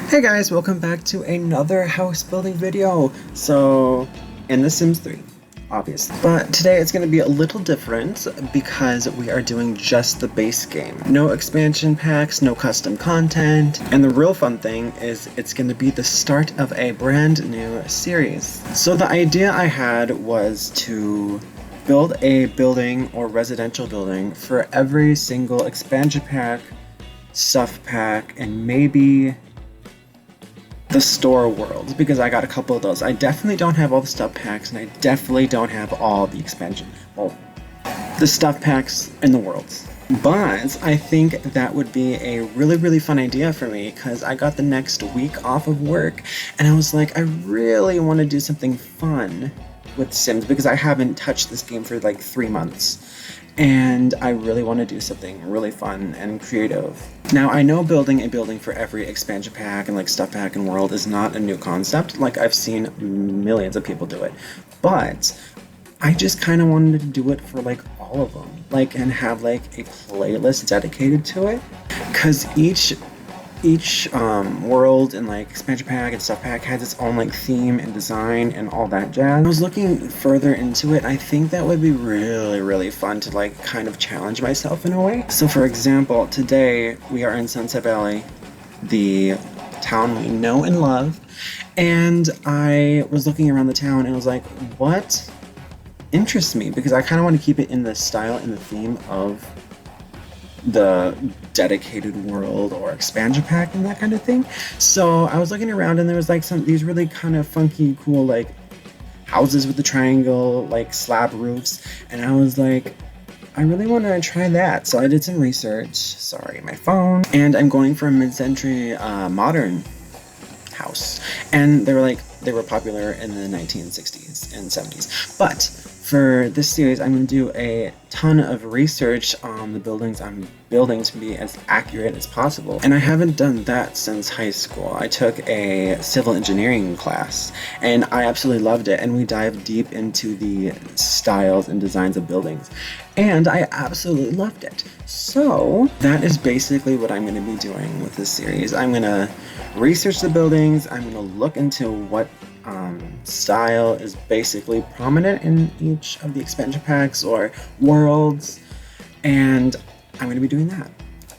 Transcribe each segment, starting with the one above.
Hey guys, welcome back to another house building video. So, in The Sims 3, obviously. But today it's going to be a little different because we are doing just the base game. No expansion packs, no custom content, and the real fun thing is it's going to be the start of a brand new series. So the idea I had was to build a building or residential building for every single expansion pack, stuff pack, and maybe the store world, because I got a couple of those. I definitely don't have all the stuff packs, and I definitely don't have all the expansion, well, the stuff packs in the worlds. But I think that would be a really fun idea for me, because I got the next week off of work, and I was like, I really want to do something fun with Sims, because I haven't touched this game for like 3 months. And I really want to do something really fun and creative. Now, I know building a building for every expansion pack and like stuff pack and world is not a new concept. Like, I've seen millions of people do it. But I just kind of wanted to do it for like all of them. Like, and have like a playlist dedicated to it. Because each world and like expansion pack and stuff pack has its own like theme and design and all that jazz. I was looking further into it. I think that would be really fun to like kind of challenge myself in a way. So for example, today we are in Sunset Valley, the town we know and love, and I was looking around the town and I was like, what interests me? Because I kind of want to keep it in the style and the theme of the dedicated world or expansion pack and that kind of thing. So I was looking around and there was like these really kind of funky, cool like houses with the triangle, like slab roofs, and I was like, I really want to try that. So I did some research. Sorry, my phone. And I'm going for a mid-century modern house, and they were popular in the 1960s and 70s. But for this series, I'm going to do a ton of research on the buildings I'm building to be as accurate as possible. And I haven't done that since high school. I took a civil engineering class, and I absolutely loved it. And we dived deep into the styles and designs of buildings, and I absolutely loved it. So that is basically what I'm going to be doing with this series. I'm going to research the buildings. I'm going to look into what style is basically prominent in each of the expansion packs or worlds, and I'm going to be doing that.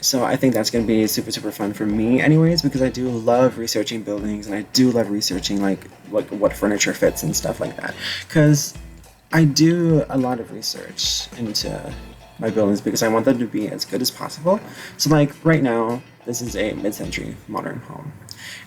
So I think that's going to be super fun for me anyways, because I do love researching buildings, and I do love researching like what furniture fits and stuff like that, because I do a lot of research into my buildings because I want them to be as good as possible. So like right now, this is a mid-century modern home,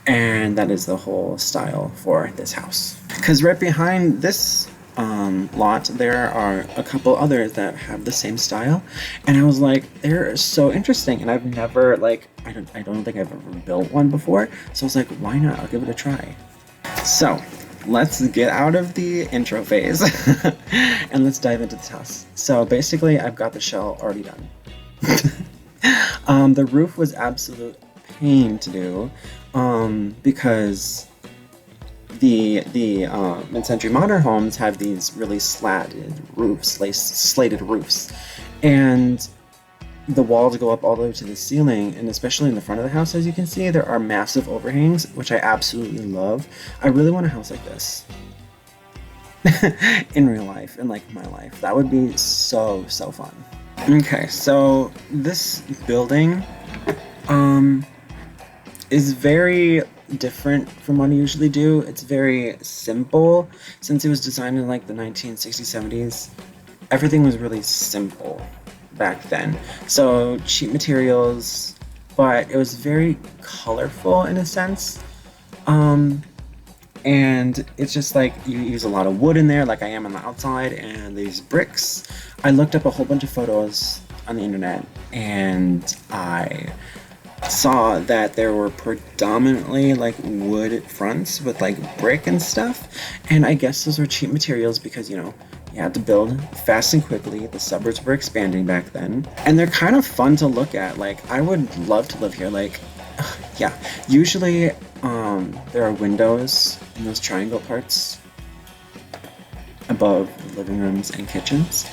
and that is the whole style for this house. Because right behind this lot, there are a couple others that have the same style, and I was like, they're so interesting, and I've never like, I don't think I've ever built one before, so I was like, why not? I'll give it a try. So let's get out of the intro phase and let's dive into this house. So basically, I've got the shell already done. The roof was absolute pain to do, because the mid-century modern homes have these really slated roofs, and the walls go up all the way to the ceiling, and especially in the front of the house, as you can see, there are massive overhangs, which I absolutely love. I really want a house like this in real life, in like my life. That would be so fun. Okay, so this building is very different from what I usually do. It's very simple. Since it was designed in like the 1960s, 70s, everything was really simple back then. So cheap materials, but it was very colorful in a sense. And it's just like you use a lot of wood in there, like I am on the outside, and these bricks. I looked up a whole bunch of photos on the internet, and I saw that there were predominantly like wood fronts with like brick and stuff, and I guess those were cheap materials because, you know, you had to build fast and quickly. The suburbs were expanding back then, and they're kind of fun to look at. Like, I would love to live here. Like, yeah, usually there are windows in those triangle parts above living rooms and kitchens,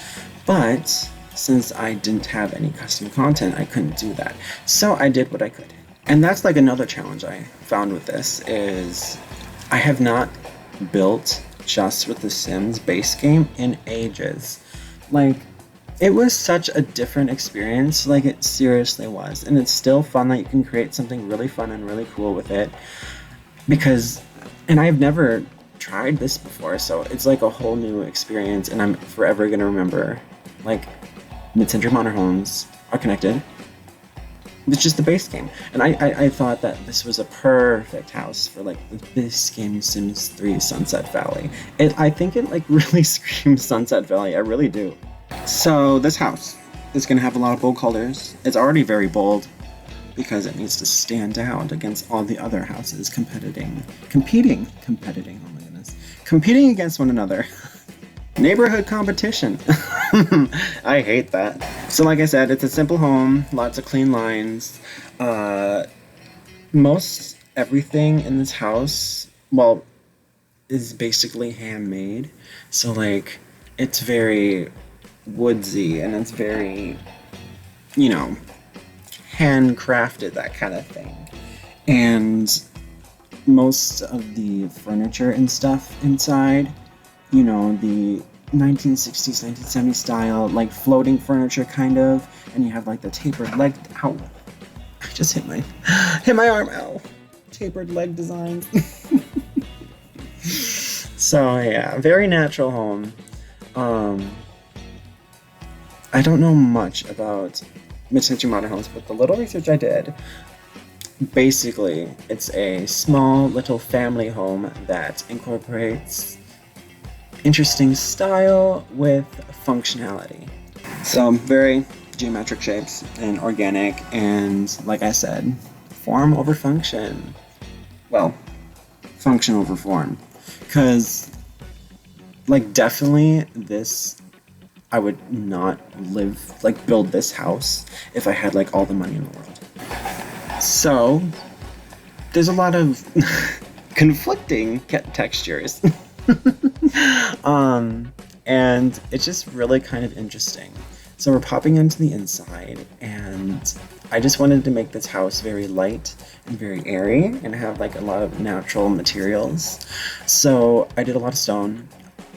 but since I didn't have any custom content, I couldn't do that. So I did what I could. And that's like another challenge I found with this is I have not built just with the Sims base game in ages. Like, it was such a different experience, like it seriously was. And it's still fun that you can create something really fun and really cool with it. Because, and I've never tried this before, so it's like a whole new experience, and I'm forever gonna remember, like, Mid-Century Modern Homes are connected. It's just the base game. And I thought that this was a perfect house for like this game, Sims 3 Sunset Valley. I think it like really screams Sunset Valley. I really do. So this house is gonna have a lot of bold colors. It's already very bold because it needs to stand out against all the other houses competing, oh my goodness, competing against one another. Neighborhood competition. I hate that. So like I said, it's a simple home, lots of clean lines. Most everything in this house, well, is basically handmade. So like, it's very woodsy and it's very, you know, handcrafted, that kind of thing. And most of the furniture and stuff inside, you know, the 1960s, 1970s style, like floating furniture kind of, and you have like the tapered leg, ow, I just hit my arm, ow, tapered leg designs. So yeah, very natural home. I don't know much about Mid-Century Modern Homes, but the little research I did, basically, it's a small little family home that incorporates interesting style with functionality. So very geometric shapes and organic, and like I said, form over function. Well, function over form. Because, like, definitely this, I would not build this house if I had like all the money in the world. So there's a lot of conflicting textures. And it's just really kind of interesting. So we're popping into the inside, and I just wanted to make this house very light and very airy and have like a lot of natural materials. So I did a lot of stone.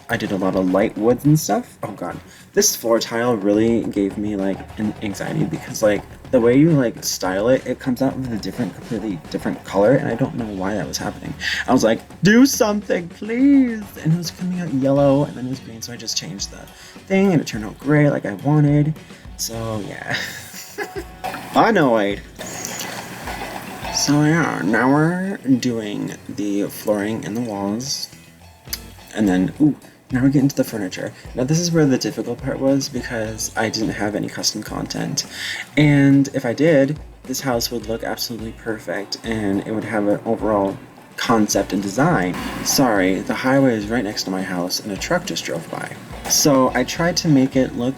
I did a lot of light woods and stuff. Oh god, this floor tile really gave me like an anxiety because like the way you like style it, it comes out with a completely different color, and I don't know why that was happening. I was like, do something, please! And it was coming out yellow, and then it was green, so I just changed the thing, and it turned out gray like I wanted. So yeah, annoyed. So yeah, now we're doing the flooring and the walls, and then now we're getting to the furniture. Now this is where the difficult part was because I didn't have any custom content. And if I did, this house would look absolutely perfect and it would have an overall concept and design. Sorry, the highway is right next to my house and a truck just drove by. So I tried to make it look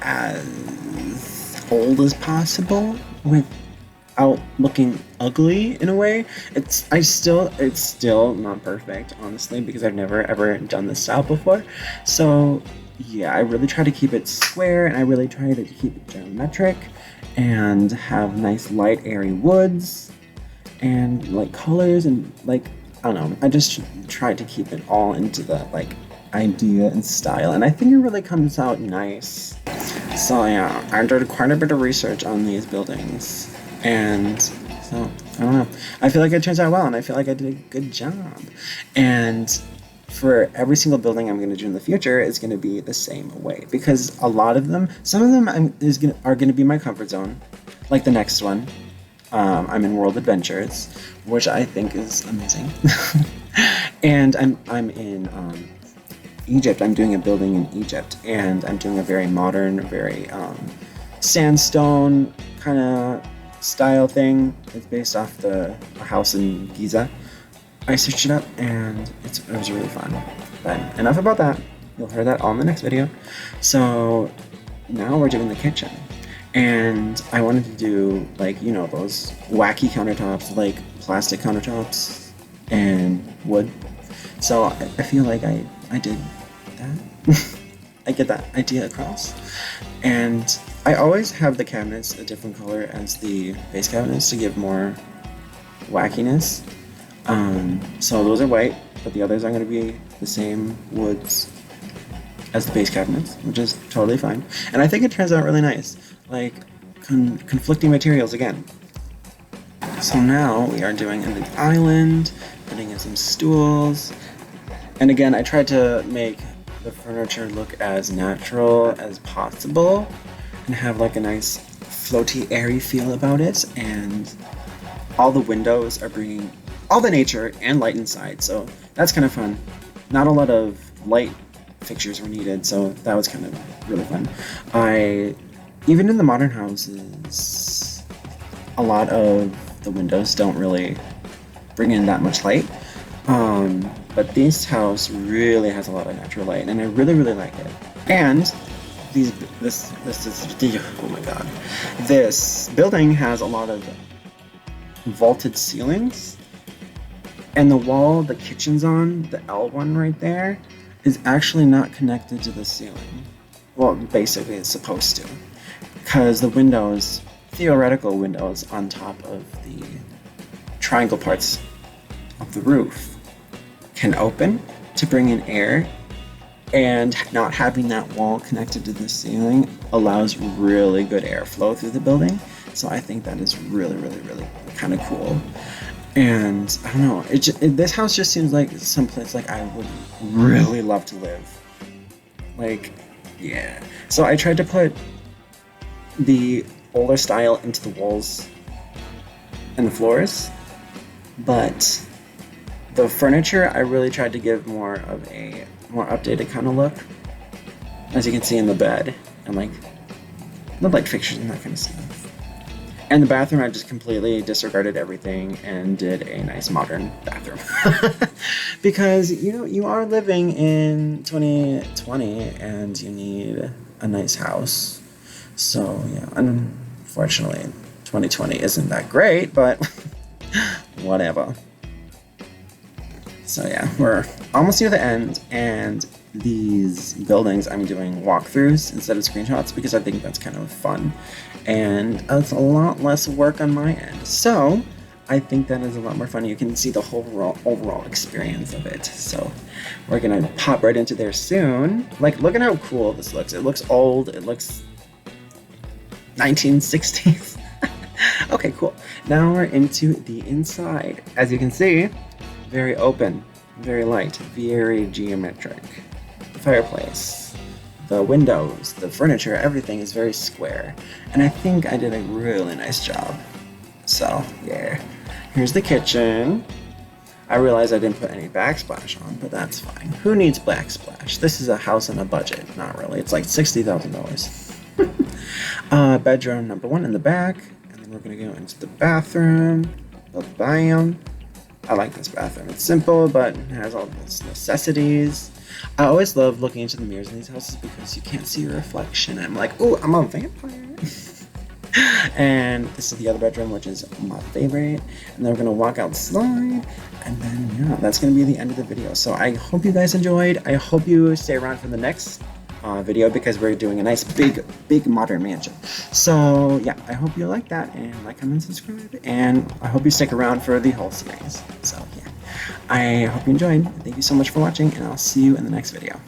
as old as possible without looking ugly in a way. It's still not perfect, honestly, because I've never ever done this style before. So yeah, I really try to keep it square, and I really try to keep it geometric and have nice light airy woods and like colors, and like I don't know, I just tried to keep it all into the like idea and style, and I think it really comes out nice. So yeah, I did quite a bit of research on these buildings, and so I don't know, I feel like it turns out well, and I feel like I did a good job. And for every single building I'm going to do in the future is going to be the same way, because a lot of them, some of them are going to be my comfort zone, like the next one. I'm in World Adventures, which I think is amazing. And I'm in Egypt. I'm doing a building in Egypt, and I'm doing a very modern, very sandstone kind of style thing. It's based off a house in Giza. I searched it up, and it was really fun. But enough about that. You'll hear that all in the next video. So now we're doing the kitchen. And I wanted to do, like, you know, those wacky countertops, like plastic countertops and wood. So I feel like I did that. I get that idea across. And I always have the cabinets a different color as the base cabinets to give more wackiness. So those are white, but the others are going to be the same woods as the base cabinets, which is totally fine. And I think it turns out really nice. Like, conflicting materials again. So now we are doing an island, putting in some stools. And again, I tried to make the furniture look as natural as possible and have like a nice floaty, airy feel about it. And all the windows are bringing all the nature and light inside, so that's kind of fun. Not a lot of light fixtures were needed, so that was kind of really fun. Even in the modern houses, a lot of the windows don't really bring in that much light. But this house really has a lot of natural light, and I really, really like it. And this is, oh my god. This building has a lot of vaulted ceilings, and the wall the kitchen's on, the L one right there, is actually not connected to the ceiling. Well, basically it's supposed to, because the windows, theoretical windows on top of the triangle parts of the roof can open to bring in air, and not having that wall connected to the ceiling allows really good airflow through the building. So I think that is really, really, really kind of cool. And I don't know, this house just seems like someplace like I would really love to live. Like, yeah. So I tried to put the older style into the walls and the floors, but the furniture I really tried to give more of a more updated kind of look, as you can see in the bed and like the light fixtures and that kind of stuff. And the bathroom, I just completely disregarded everything and did a nice modern bathroom. Because, you know, you are living in 2020 and you need a nice house. So, yeah, unfortunately, 2020 isn't that great, but whatever. So, yeah, we're almost near the end, and these buildings I'm doing walkthroughs instead of screenshots because I think that's kind of fun. And it's a lot less work on my end. So I think that is a lot more fun. You can see the whole overall experience of it. So we're gonna pop right into there soon. Like, look at how cool this looks. It looks old. It looks 1960s. Okay, cool. Now we're into the inside. As you can see, very open, very light, very geometric. The fireplace, the windows, the furniture, everything is very square. And I think I did a really nice job. So, yeah. Here's the kitchen. I realized I didn't put any backsplash on, but that's fine. Who needs backsplash? This is a house on a budget. Not really. It's like $60,000. Bedroom number 1 in the back. And then we're going to go into the bathroom. Bam. I like this bathroom. It's simple, but it has all its necessities. I always love looking into the mirrors in these houses because you can't see your reflection. I'm like, ooh, I'm a vampire. And this is the other bedroom, which is my favorite. And then we're gonna walk outside, and then yeah, that's gonna be the end of the video. So I hope you guys enjoyed. I hope you stay around for the next video because we're doing a nice big modern mansion. So yeah, I hope you like that, and like, comment, subscribe, and I hope you stick around for the whole series. So yeah, I hope you enjoyed. Thank you so much for watching, and I'll see you in the next video.